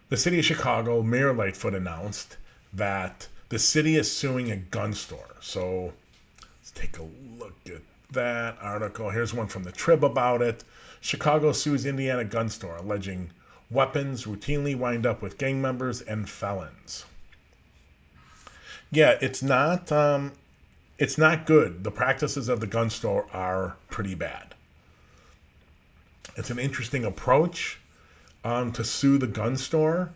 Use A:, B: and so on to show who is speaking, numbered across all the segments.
A: The city of Chicago, Mayor Lightfoot announced that the city is suing a gun store. So let's take a look at that article. Here's one from the Trib about it. Chicago sues Indiana gun store, alleging weapons routinely wind up with gang members and felons. Yeah, it's not good. The practices of the gun store are pretty bad. It's an interesting approach to sue the gun store.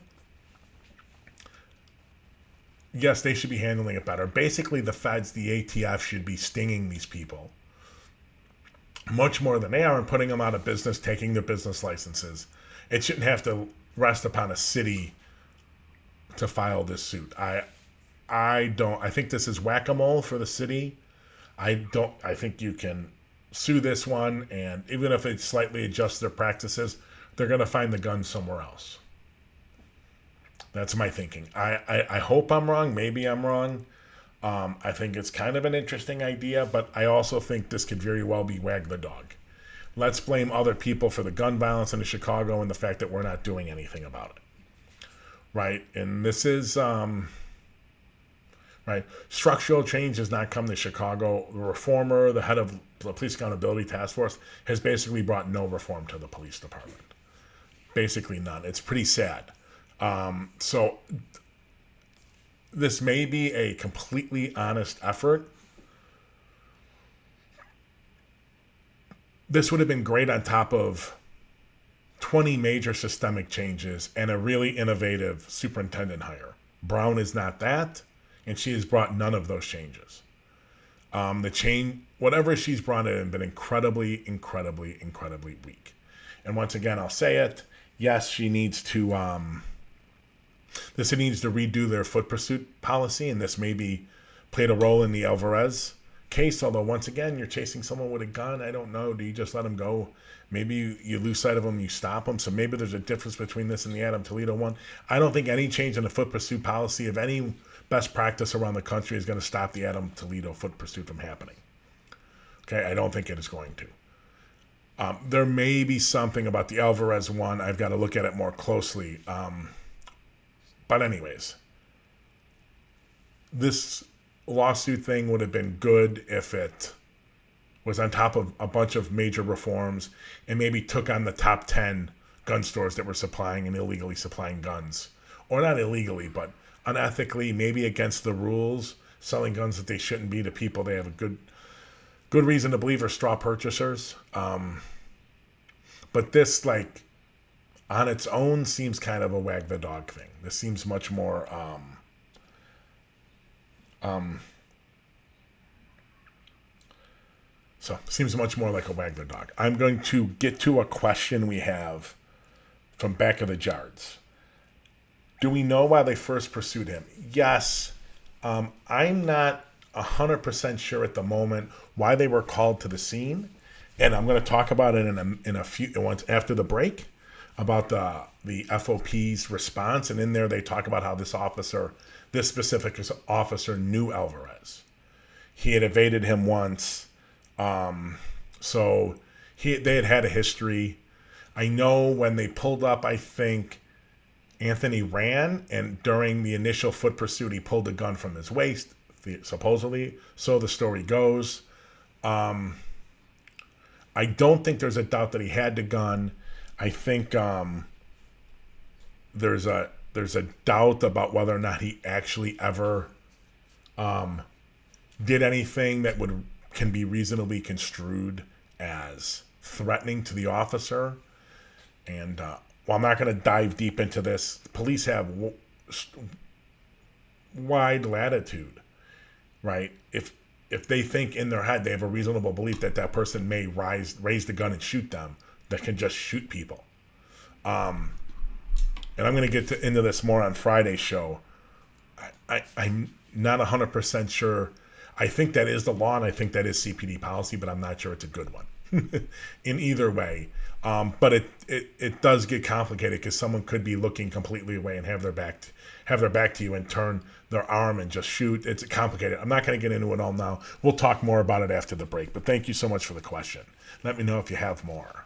A: Yes, they should be handling it better. Basically, the feds, the ATF, should be stinging these people much more than they are and putting them out of business, taking their business licenses. It shouldn't have to rest upon a city to file this suit. I think this is whack-a-mole for the city. I think you can sue this one, and even if it slightly adjusts their practices, they're going to find the gun somewhere else. That's my thinking. I hope I'm wrong. Maybe I'm wrong. I think it's kind of an interesting idea, but I also think this could very well be wag the dog. Let's blame other people for the gun violence in Chicago and the fact that we're not doing anything about it. Right? And this is, right, structural change has not come to Chicago. The reformer, the head of the Police Accountability Task Force, has basically brought no reform to the police department. Basically none. It's pretty sad. So this may be a completely honest effort. This would have been great on top of 20 major systemic changes and a really innovative superintendent hire. Brown is not that, and she has brought none of those changes. Whatever she's brought in, has been incredibly, incredibly, incredibly weak. And once again, I'll say it. Yes, she needs to. The city needs to redo their foot pursuit policy, and this maybe played a role in the Alvarez case. Although once again, you're chasing someone with a gun. I don't know. Do you just let them go? Maybe you lose sight of them, you stop them. So maybe there's a difference between this and the Adam Toledo one. I don't think any change in the foot pursuit policy of any best practice around the country is going to stop the Adam Toledo foot pursuit from happening. Okay, I don't think it is going to. There may be something about the Alvarez one. I've got to look at it more closely. But anyways, this lawsuit thing would have been good if it was on top of a bunch of major reforms and maybe took on the top 10 gun stores that were supplying and illegally supplying guns. Or not illegally, but unethically, maybe against the rules, selling guns that they shouldn't be to people they have a good reason to believe are straw purchasers. But this, like, on its own seems kind of a wag the dog thing. This seems much more seems much more like a wag the dog. I'm going to get to a question we have from back of the Jarts. Do we know why they first pursued him? Yes. I'm not 100% sure at the moment why they were called to the scene, and I'm going to talk about it in a few once after the break about the FOP's response, and in there they talk about how this specific officer knew Alvarez. He had evaded him once, so they had a history. I know when they pulled up, I think Anthony ran, and during the initial foot pursuit, he pulled a gun from his waist, supposedly. So the story goes. I don't think there's a doubt that he had the gun. I think there's a doubt about whether or not he actually ever did anything that can be reasonably construed as threatening to the officer. And while I'm not going to dive deep into this, police have wide latitude, right? If they think in their head they have a reasonable belief that that person may raise the gun and shoot them, that can just shoot people. And I'm going to get into this more on Friday's show. I'm not 100% sure. I think that is the law, and I think that is CPD policy, but I'm not sure it's a good one in either way. But it does get complicated because someone could be looking completely away and have their back to you and turn their arm and just shoot. It's complicated. I'm not going to get into it all now. We'll talk more about it after the break. But thank you so much for the question. Let me know if you have more.